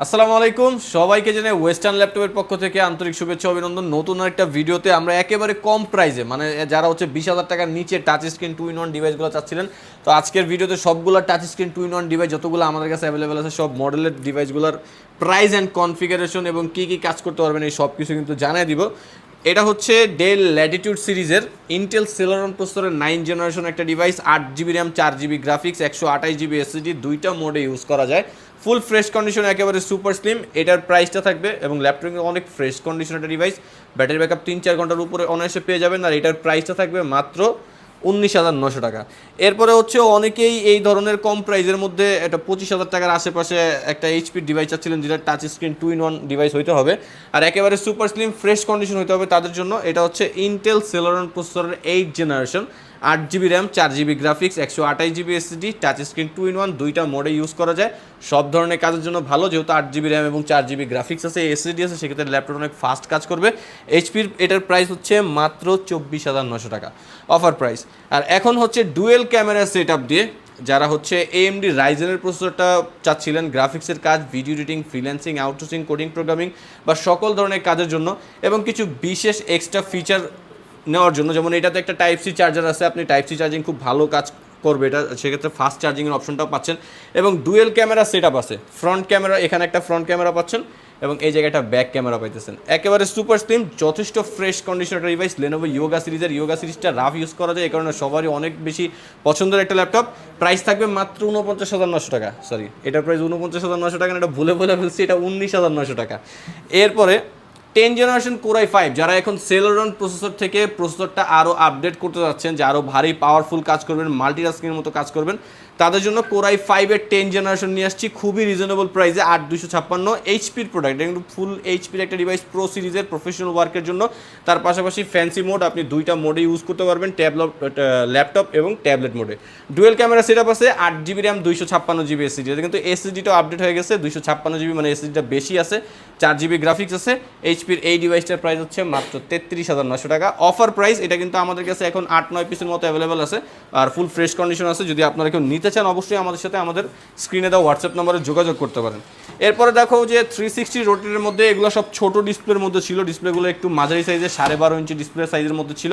আসসালামু আলাইকুম সবাইকে জানাই ওয়েস্টার্ন ল্যাপটপের পক্ষ থেকে আন্তরিক শুভেচ্ছা অভিনন্দন। নতুন একটা ভিডিওতে আমরা একেবারে কম প্রাইসে মানে যারা হচ্ছে 20,000 টাকার নিচে টাচ স্ক্রিন 2-in-1 ডিভাইসগুলো চাচ্ছিলেন, তো আজকের ভিডিওতে সবগুলো টাচ স্ক্রিন 2-in-1 ডিভাইস যতগুলো আমাদের কাছে অ্যাভেলেবেল আছে সব মডেলের ডিভাইসগুলোর প্রাইস অ্যান্ড কনফিগারেশন এবং কী কী কাজ করতে পারবেন এই সব কিছু কিন্তু জানিয়ে দিব। এটা হচ্ছে ডেল ল্যাটিটিউড সিরিজের ইন্টেল সেলেরন প্রসেসরের 9 জেনারেশন একটা device, 8 GB RAM, 4 GB graphics, 128 GB SSD, দুইটা মোডে ইউজ করা যায়। ফুল ফ্রেশ কন্ডিশন, একেবারে সুপার স্লিম এটার প্রাইসটা থাকবে, এবং ল্যাপটপে অনেক ফ্রেশ কন্ডিশন একটা ডিভাইস, ব্যাটারি ব্যাকআপ 3-4 ঘন্টার উপরে অনায়াসে পেয়ে যাবেন। আর এটার প্রাইসটা থাকবে মাত্র 19,900 টাকা। এরপরে হচ্ছে অনেকেই এই ধরনের কম প্রাইসের মধ্যে একটা 25,000 টাকার আশেপাশে একটা এইচপির ডিভাইস চাচ্ছিলেন, যেটা টাচ স্ক্রিন 2-in-1 ডিভাইস হইতে হবে আর একেবারে সুপার স্লিম ফ্রেশ কন্ডিশন হইতে হবে তাদের জন্য। এটা হচ্ছে ইন্টেল সেলেরন প্রসেসরের 8 generation, 8 GB RAM, 4 GB graphics, 128 GB SSD, touch screen 2-in-1, দুইটা মোডে ইউজ করা যায়। সব ধরনের কাজের জন্য ভালো, যেহেতু 8 জিবি র্যাম এবং 4 জিবি গ্রাফিক্স আছে, এসএসডি আছে, সেক্ষেত্রে ল্যাপটপ অনেক ফাস্ট কাজ করবে। এইচপির এটার প্রাইস হচ্ছে মাত্র 24,900 টাকা অফার প্রাইস। আর এখন হচ্ছে ডুয়েল ক্যামেরা সেট আপ দিয়ে যারা হচ্ছে এএমডি রাইজেনের প্রসেসরটা চাচ্ছিলেন গ্রাফিক্সের কাজ, video editing, freelancing, outsourcing, coding, programming বা সকল ধরনের কাজের জন্য, এবং কিছু বিশেষ এক্সট্রা ফিচার নেওয়ার জন্য, যেমন এটাতে একটা টাইপ সি চার্জার আছে, আপনি টাইপ সি চার্জিং খুব ভালো কাজ করবে এটা, সেক্ষেত্রে ফাস্ট চার্জিংয়ের অপশনটাও পাচ্ছেন, এবং ডুয়েল ক্যামেরা সেট আপ আছে। ফ্রন্ট ক্যামেরা, এখানে একটা ফ্রন্ট ক্যামেরা পাচ্ছেন এবং এই জায়গাটা ব্যাক ক্যামেরা পাইতেছেন। একেবারে সুপার স্লিম, যথেষ্ট ফ্রেশ কন্ডিশনের ডিভাইস। লেনোভো ইয়োগা সিরিজের, ইয়োগা সিরিজটা রাফ ইউজ করা যায়, এই কারণে সবারই অনেক বেশি পছন্দের একটা ল্যাপটপ। প্রাইস থাকবে মাত্র 49,900 টাকা। সরি, এটার প্রাইস 49,900 টাকা না, এটা ভুলে ফেলছি, এটা 19,900 টাকা। এরপরে 10 জেনারেশন Core i5, যারা এখন সেলেরন প্রসেসর থেকে প্রসেসরটা আরও আপডেট করতে যাচ্ছেন, যে আরও ভারী পাওয়ারফুল কাজ করবেন, মাল্টিটাস্কিংয়ের মতো কাজ করবেন, তাদের জন্য Core i5 এর 10 জেনারেশন নিয়ে আসছি খুবই রিজনেবল প্রাইসে, 8,256 এইচপির প্রোডাক্ট। এটা কিন্তু ফুল এইচপির একটা ডিভাইস, প্রো সিরিজের, প্রফেশনাল ওয়ার্কের জন্য। তার পাশাপাশি ফ্যান্সি মোড, আপনি দুইটা মোডে ইউজ করতে পারবেন, ল্যাপটপ এবং ট্যাবলেট মোডে। ডুয়েল ক্যামেরা সেট আপ আছে, 8 জিবি র্যাম, 256 জিবি এসএসডি। এটা কিন্তু এসএসডিটাও আপডেট হয়ে গেছে, 256 জিবি মানে এসএসডিটা বেশি আছে, 4 জিবি গ্রাফিক্স আছে। এইচপির এই ডিভাইসটার প্রাইস হচ্ছে মাত্র 33,900 টাকা অফার প্রাইস। এটা কিন্তু আমাদের কাছে এখন 8-9 পিসের মতো অ্যাভেলেবেল আছে আর ফুল ফ্রেশ কন্ডিশন আছে। যদি আপনারা কেউ নিতে চান, অবশ্যই আমাদের সাথে আমাদের স্ক্রিনে দেওয়া হোয়াটসঅ্যাপ নম্বরে যোগাযোগ করতে পারেন। এরপরে দেখো যে 360 রোটেটের মধ্যে এগুলো সব ছোট ডিসপ্লের মধ্যে ছিল, ডিসপ্লেগুলো একটু মাঝারি সাইজের, 12.5 ইঞ্চি ডিসপ্লে সাইজের মধ্যে ছিল।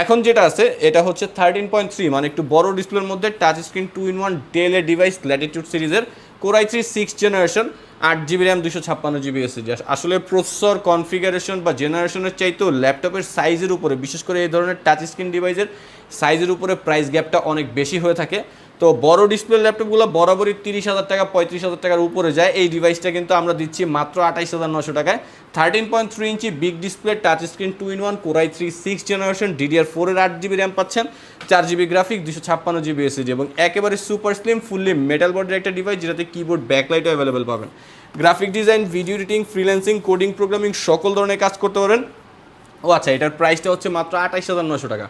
এখন যেটা আছে এটা হচ্ছে 13.3, মানে একটু বড় ডিসপ্লের মধ্যে, টাচ স্ক্রিন 2-in-1 ডেলের ডিভাইস, ল্যাটিটিউড সিরিজের, Core i3 6 generation, 8 GB RAM, 256 GB SSD. আসলে প্রসেসর কনফিগারেশন বা জেনারেশনের চাইতেও ল্যাপটপের সাইজের উপরে, বিশেষ করে এই ধরনের টাচ স্ক্রিন ডিভাইসের সাইজের উপরে প্রাইস গ্যাপটা অনেক বেশি হয়ে থাকে। তো বড় ডিসপ্লে ল্যাপটপগুলো বরাবরই 30,000 টাকা, 35,000 টাকার উপরে যায়। এই ডিভাইসটা কিন্তু আমরা দিচ্ছি মাত্র 28,900 টাকায়। 13.3 ইঞ্চি big display, touch screen 2-in-1, Core i3 6 generation, DDR4 এর 8 জিবি র্যাম পাচ্ছেন, 4 জিবি গ্রাফিক, 256 জিবি এসএসডি, এবং একেবারে সুপার স্লিম ফুললি মেটাল বডির একটা ডিভাইস, যেটাতে কিবোর্ড ব্যাকলাইটও অ্যাভেলেবেল পাবেন। Graphic design, video editing, freelancing, coding, programming সকল ধরনের কাজ করতে পারেন। ও আচ্ছা, এটার প্রাইসটা হচ্ছে মাত্র 28,900 টাকা।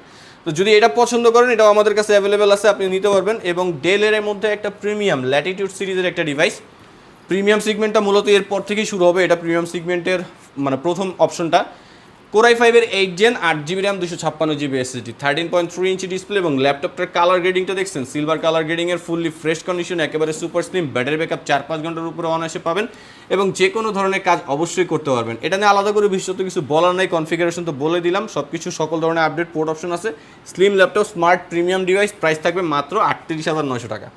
তো যদি এটা পছন্দ করেন, এটাও আমাদের কাছে অ্যাভেলেবেল আছে, আপনি নিতে পারবেন। এবং ডেলের মধ্যে একটা প্রিমিয়াম ল্যাটিটিউড সিরিজের একটা ডিভাইস, প্রিমিয়াম সিগমেন্টটা মূলত এরপর থেকেই শুরু হবে, এটা প্রিমিয়াম সিগমেন্টের মানে প্রথম অপশনটা। Core i5 এর 8 gen, 8 GB RAM, 256 GB SSD, 13.3 inch display, এবং ল্যাপটপটার কালার গ্রেডিংটা দেখছেন, সিলভার কালার গ্রেডিংয়ের, ফুললি ফ্রেশ কন্ডিশন, একেবারে সুপার স্লিম, ব্যাটারি ব্যাকআপ 4-5 ঘন্টার উপরে অনায়াসে পাবেন, এবং যে কোনো ধরনের কাজ অবশ্যই করতে পারবেন। এটা নিয়ে আলাদা করে বিশেষত কিছু বলার নাই, কনফিগারেশন তো বলে দিলাম, সব কিছু সকল ধরনের আপডেট, পোর্ট অপশন আছে। Slim laptop, smart premium device, price থাকবে মাত্র 38,900 টাকা।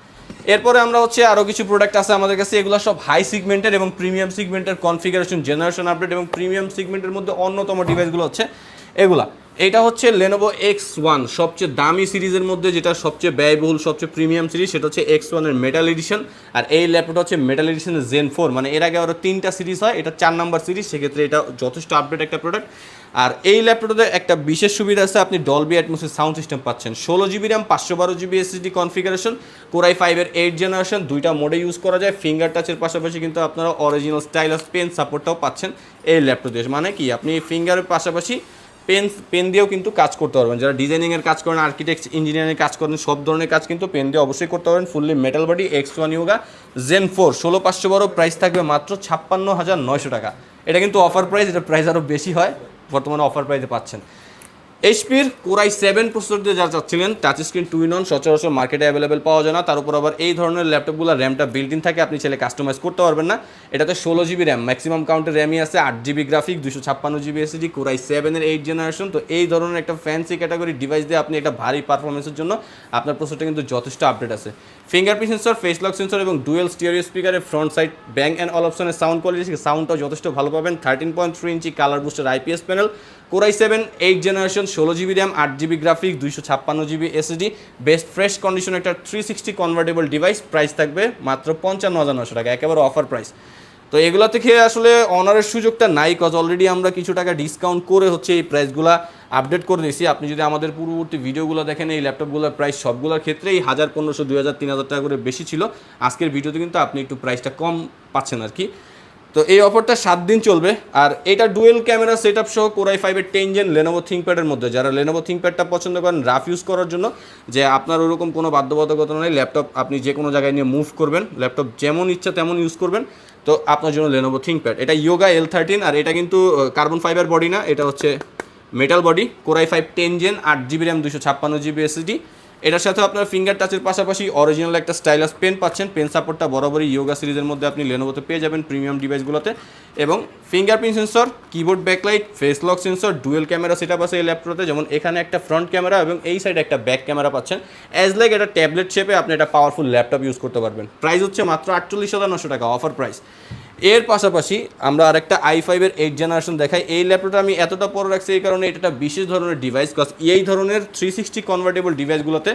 এরপরে আমরা হচ্ছে আরও কিছু প্রোডাক্ট আছে আমাদের কাছে, এগুলো সব হাই সিগমেন্টের এবং প্রিমিয়াম সিগমেন্টের কনফিগারেশন, জেনারেশন আপডেট, এবং প্রিমিয়াম সিগমেন্টের মধ্যে অন্যতম ডিভাইসগুলো হচ্ছে এগুলা। এটা হচ্ছে Lenovo X1, সবচেয়ে দামি সিরিজের মধ্যে, যেটা সবচেয়ে ব্যয়বহুল, সবচেয়ে প্রিমিয়াম সিরিজ, সেটা হচ্ছে X1 এর মেটাল এডিশন। আর এই ল্যাপটপটা হচ্ছে মেটাল এডিশনের Zen 4, মানে এর আগে আরও 3টা সিরিজ হয়, এটা 4 নাম্বার সিরিজ, সেক্ষেত্রে এটা যথেষ্ট আপডেট একটা প্রোডাক্ট। আর এই ল্যাপটপে একটা বিশেষ সুবিধা আছে, আপনি ডলবি অ্যাটমসের সাউন্ড সিস্টেম পাচ্ছেন, 16 GB RAM, 512 GB SSD configuration, Core i5 এর 8 জেনারেশন, দুইটা মোডে ইউজ করা যায়। ফিঙ্গার টাচের পাশাপাশি কিন্তু আপনারা অরিজিনাল স্টাইলাস পেন সাপোর্টটাও পাচ্ছেন এই ল্যাপটপে, মানে কি আপনি ফিঙ্গারের পাশাপাশি পেন দিয়েও কিন্তু কাজ করতে পারবেন। যারা ডিজাইনিংয়ের কাজ করেন, আর্কিটেক্ট, ইঞ্জিনিয়ারিংয়ের কাজ করেন, সব ধরনের কাজ কিন্তু পেন দিয়ে অবশ্যই করতে পারবেন। Fully metal body, X1 yoga Zen 4, 16512, price থাকবে মাত্র 56,900 টাকা। এটা কিন্তু অফার প্রাইস, এটা প্রাইস আরও বেশি হয়, বর্তমানে অফার প্রাইসে পাচ্ছেন। এইচপির কোরাই 7 প্রসেসর দিয়ে যারা চাচ্ছিলেন টাচ স্ক্রিন 2-in-1 সচরাচর মার্কেটে অ্যাভেলেবেল পাওয়া যায় না, তার উপর আবার এই ধরনের ল্যাপটপগুলো র্যামটা বিল্ট ইন থাকে, আপনি চাইলে কাস্টমাইজ করতে পারবেন না। এটাতে 16 GB র্যাম, ম্যাক্সিমাম কাউন্টের র্যামই আছে, 8 GB graphic, 256 GB SSD, Core i 7-এর 8th জেনারেশন। তো এই ধরনের একটা ফ্যান্সি ক্যাটাগরি ডিভাইস দিয়ে আপনি একটা ভারী পারফরমেন্সের জন্য আপনার প্রসেসরটা কিন্তু যথেষ্ট আপডেট আছে। Fingerprint sensor, face lock sensor এবং ডুয়েল স্টিরিও স্পিকারের ফ্রন্ট সাইড ব্যাং অ্যান্ড অল অপশনের সাউন্ড কোয়ালিটি, সাউন্ডটাও যথেষ্ট ভালো পাবেন। 13.3 inch colour booster IPS panel, Core i 7 8th generation, 16 GB RAM, 8 GB graphic, 256 GB SSD, best fresh condition একটা 360 কনভার্টেবল ডিভাইস। প্রাইস থাকবে মাত্র 55,900 টাকা, একেবারে অফার প্রাইস। তো এগুলো থেকে আসলে অনারের সুযোগটা নাই, কজ অলরেডি আমরা কিছু টাকা ডিসকাউন্ট করে হচ্ছে এই প্রাইসগুলো আপডেট করে দিয়েছি। আপনি যদি আমাদের পূর্ববর্তী ভিডিওগুলো দেখেন, এই ল্যাপটপগুলোর প্রাইস সবগুলোর ক্ষেত্রেই 1,000, 1,500, 2,000, 3,000 টাকা করে বেশি ছিল। আজকের ভিডিওতে কিন্তু আপনি একটু প্রাইসটা কম পাচ্ছেন আর কি। তো এই অফারটা 7 দিন চলবে। আর এটা ডুয়েল ক্যামেরা সেট আপ সহ কোরাই 5-এর 10 জেন লেনোভো থিঙ্কপ্যাডের মধ্যে, যারা লেনোভো থিঙ্কপ্যাডটা পছন্দ করেন রাফ ইউজ করার জন্য, যে আপনার ওরকম কোনো বাধ্যবাধকতা নেই, ল্যাপটপ আপনি যে কোনো জায়গায় নিয়ে মুভ করবেন, ল্যাপটপ যেমন ইচ্ছা তেমন ইউজ করবেন, তো আপনার জন্য লেনোভো থিঙ্কপ্যাড। এটা ইয়োগা L13, আর এটা কিন্তু কার্বন ফাইবার বডি না, এটা হচ্ছে metal body. Core i 5 10 gen, 8 GB RAM, 256 GB SSD. এটার সাথে আপনার ফিঙ্গার টাচের পাশাপাশি অরিজিনাল একটা স্টাইলাস পেন পাচ্ছেন। পেন সাপোর্টটা বরাবরই ইয়োগা সিরিজের মধ্যে আপনি লেনোভোতে পেয়ে যাবেন প্রিমিয়াম ডিভাইসগুলোতে। এবং fingerprint sensor, keyboard backlight, face lock sensor, dual camera setup আছে এই ল্যাপটপে, যেমন এখানে একটা ফ্রন্ট ক্যামেরা এবং এই সাইডে একটা ব্যাক ক্যামেরা পাচ্ছেন। অ্যাজ লাইক একটা ট্যাবলেট শেপে আপনি একটা পাওয়ারফুল ল্যাপটপ ইউজ করতে পারবেন। প্রাইস হচ্ছে মাত্র 48,900 টাকা, অফার প্রাইস। এর পাশাপাশি আমরা আরেকটা i5-এর 8th জেনারেশন দেখাই। এই ল্যাপটপটা আমি এতটা পরে রাখছি এই কারণে, এটা একটা বিশেষ ধরনের ডিভাইস, কজ এই ধরনের 360 কনভার্টেবল ডিভাইসগুলোতে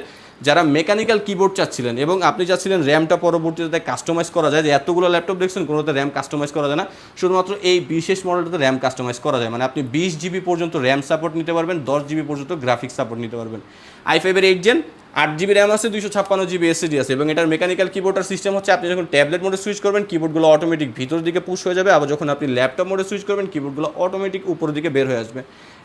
যারা মেকানিক্যাল কিবোর্ড চাচ্ছিলেন এবং আপনি চাচ্ছিলেন র্যামটা পরবর্তীতে কাস্টমাইজ করা যায়, যে এতগুলো ল্যাপটপ দেখছেন কোনোতে র্যাম কাস্টমাইজ করা যায় না, শুধুমাত্র এই বিশেষ মডেলটাতে র্যাম কাস্টমাইজ করা যায়। মানে আপনি 20 GB পর্যন্ত র্যাম সাপোর্ট নিতে পারবেন, 10 GB পর্যন্ত গ্রাফিক্স সাপোর্ট নিতে পারবেন। i5-এর 8th জেন, 8 GB র্যাম আছে, 256 GB এসএসডি আছে, এবং এটার মেকানিক্যাল কিবোর্ডের সিস্টেম হচ্ছে আপনি যখন ট্যাবলেট মোডে সুইচ করবেন কিবোর্ডগুলো অটোমেটিক ভিতর দিকে পুশ হয়ে যাবে, আবার যখন আপনি ল্যাপটপ মোডে সুইচ করবেন কিবোর্ডগুলো অটোমেটিক উপরের দিকে বের হয়ে আসবে।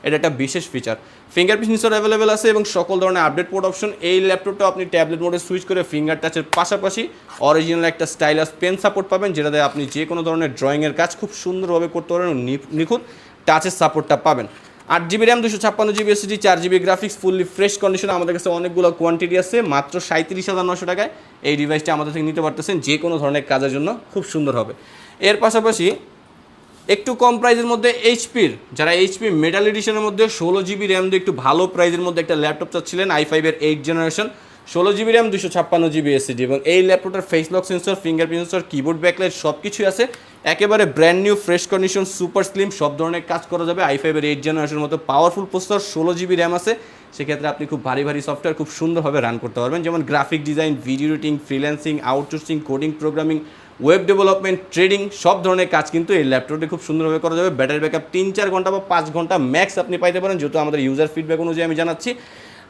এটা একটা বিশেষ ফিচার। ফিঙ্গারপ্রিন্ট সেন্সর অ্যাভেলেবেল আছে এবং সকল ধরনের আপডেট পোর্ট অপশন। এই ল্যাপটপটা আপনি ট্যাবলেট মোডে সুইচ করে ফিঙ্গার টাচের পাশাপাশি অরিজিনাল একটা স্টাইলাস পেন সাপোর্ট পাবেন, যেটাতে আপনি যে কোনো ধরনের ড্রয়িংয়ের কাজ খুব সুন্দরভাবে করতে পারবেন, নিখুঁত টাচের সাপোর্টটা পাবেন। 8 GB RAM, 256 GB SSD, 4 GB graphics, fully fresh condition. আমাদের কাছে অনেকগুলো কোয়ান্টিটি আছে, মাত্র 37,900 টাকায় এই ডিভাইসটা আমাদের থেকে নিতে পারতেছেন। যে কোনো ধরনের কাজের জন্য খুব সুন্দর হবে। এর পাশাপাশি একটু কম প্রাইসের মধ্যে এইচপির, যারা এইচপি মেটাল এডিশনের মধ্যে 16 GB র্যাম দিয়ে একটু ভালো প্রাইসের মধ্যে একটা ল্যাপটপ চাচ্ছিলেন, i5-এর 8th generation, 16 GB RAM, 256 GB SSD, এবং এই ল্যাপটপটার face lock sensor, fingerprint sensor, keyboard backlight সব কিছুই আছে, একেবারে brand new fresh condition, super slim, সব ধরনের কাজ করা যাবে। i5-এর 8th জেনারেশনের মতো পাওয়ারফুল প্রসেসর, 16 GB র্যাম আছে, সেক্ষেত্রে আপনি খুব ভারী ভারী সফটওয়্যার খুব সুন্দরভাবে রান করতে পারবেন, যেমন graphic design, video editing, freelancing, outsourcing, coding, programming, web development, trading, সব ধরনের কাজ কিন্তু এই ল্যাপটপে খুব সুন্দরভাবে করা যাবে। ব্যাটারি ব্যাকআপ 3-4 ঘন্টা বা 5 ঘন্টা ম্যাক্স আপনি পাইতে পারেন, যেহেতু আমাদের ইউজার ফিডব্যাক অনুযায়ী আমি জানাচ্ছি।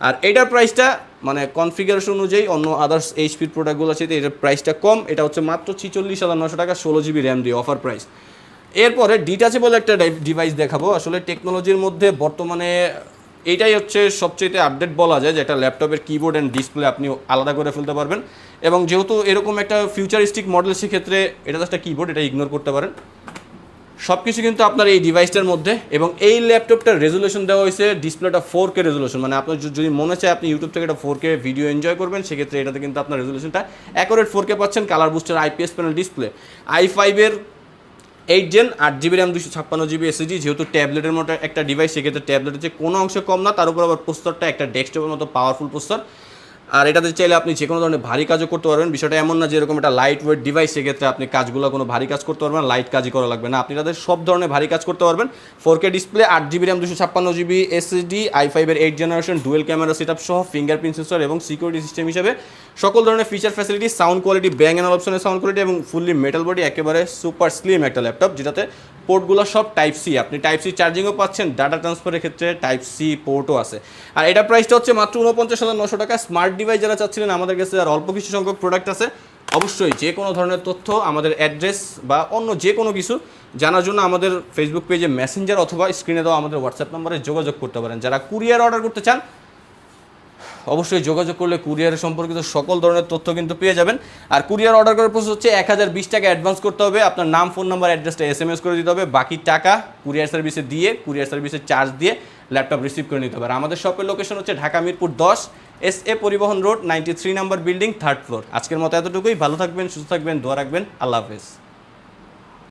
আর এটার প্রাইসটা মানে কনফিগারেশন অনুযায়ী অন্য আদার্স এইচপির প্রোডাক্টগুলো আছে, এটার প্রাইসটা কম। এটা হচ্ছে মাত্র 46,900 টাকা, 16 GB র্যাম দিয়ে অফার প্রাইস। এরপরে ডিটাচেবল একটা ডিভাইস দেখাবো। আসলে টেকনোলজির মধ্যে বর্তমানে এইটাই হচ্ছে সবচেয়ে আপডেট বলা যায়, যে একটা ল্যাপটপের কিবোর্ড অ্যান্ড ডিসপ্লে আপনি আলাদা করে ফেলতে পারবেন, এবং যেহেতু এরকম একটা ফিউচারিস্টিক মডেল, সেক্ষেত্রে এটা জাস্ট একটা কিবোর্ড, এটা ইগনোর করতে পারেন। সব কিছু কিন্তু আপনার এই ডিভাইসটার মধ্যে, এবং এই ল্যাপটপটার রেজুলেশন দেওয়া হয়েছে ডিসপ্লেটা 4K রেজুলেশন, মানে আপনার যদি মনে চায় আপনি ইউটিউব থেকে একটা 4K ভিডিও এনজয় করবেন, সেক্ষেত্রে এটাতে কিন্তু আপনার রেজুলেশনটা অ্যাকুরেট 4K পাচ্ছেন। Colour booster IPS panel display, i5-এর 8th gen, 8 GB RAM, 256 GB SSD, যেহেতু ট্যাবলেটের মতো একটা ডিভাইস, সেক্ষেত্রে ট্যাবলেটের চেয়ে কোনো অংশে কম না, তার উপর আবার প্রসেসরটা একটা ডেস্কটপের মতো পাওয়ারফুল প্রসেসর। আর এটাতে চাইলে আপনি যে কোনো ধরনের ভারী কাজও করতে পারবেন। বিষয়টা এমন না যে এরকম একটা লাইট ওয়েট ডিভাইস, সেক্ষেত্রে আপনি কাজগুলো কোনো ভারী কাজ করতে পারবেন না, লাইট কাজই করা লাগবে না, আপনি তাদের সব ধরনের ভারী কাজ করতে পারবেন। 4K display, 8 GB RAM, 256 GB SSD, i5-এর 8th generation, dual camera setup সহ, ফিঙ্গারপ্রিন্ট সেন্সর এবং সিকিউরিটি সিস্টেম হিসেবে সকল ধরনের feature facility, sound quality, Bang and অল অপশনের সাউন্ড কোয়ালিটি, এবং ফুললি মেটাল বডি, একেবারে সুপার স্লিম একটা ল্যাপটপ, যেটাতে পোর্টগুলো সব টাইপ সি, আপনি টাইপ সি চার্জিংও পাচ্ছেন, ডাটা ট্রান্সফারের ক্ষেত্রে টাইপ সি পোর্টও আছে। আর এটা প্রাইসটা হচ্ছে মাত্র 49,900 টাকা। স্মার্ট ডিভাইস যারা চাচ্ছিলেন, আমাদের কাছে আর অল্প কিছু সংখ্যক প্রোডাক্ট আছে। অবশ্যই যে কোনো ধরনের তথ্য, আমাদের অ্যাড্রেস বা অন্য যে কোনো কিছু জানার জন্য আমাদের ফেসবুক পেজে মেসেঞ্জার অথবা স্ক্রিনে দেওয়া আমাদের হোয়াটসঅ্যাপ নম্বরে যোগাযোগ করতে পারেন। যারা কুরিয়ার অর্ডার করতে চান, অবশ্যই যোগাযোগ করলে কুরিয়ারের সম্পর্কিত সকল ধরনের তথ্য কিন্তু পেয়ে যাবেন। আর কুরিয়ার অর্ডার করার প্রসেস হচ্ছে 1020 টাকা অ্যাডভান্স করতে হবে, আপনার নাম, ফোন নাম্বার, অ্যাড্রেসটা SMS করে দিতে হবে, বাকি টাকা কুরিয়ার সার্ভিসে দিয়ে, কুরিয়ার সার্ভিসের চার্জ দিয়ে ল্যাপটপ রিসিভ করে নিতে পারে। আমাদের শপের লোকেশন হচ্ছে ঢাকা মিরপুর 10 SA পরিবহন road 93 number building 3rd floor. আজকের মতো এতটুকুই, ভালো থাকবেন, সুস্থ থাকবেন, দোয়া রাখবেন, আল্লাহ হাফেজ।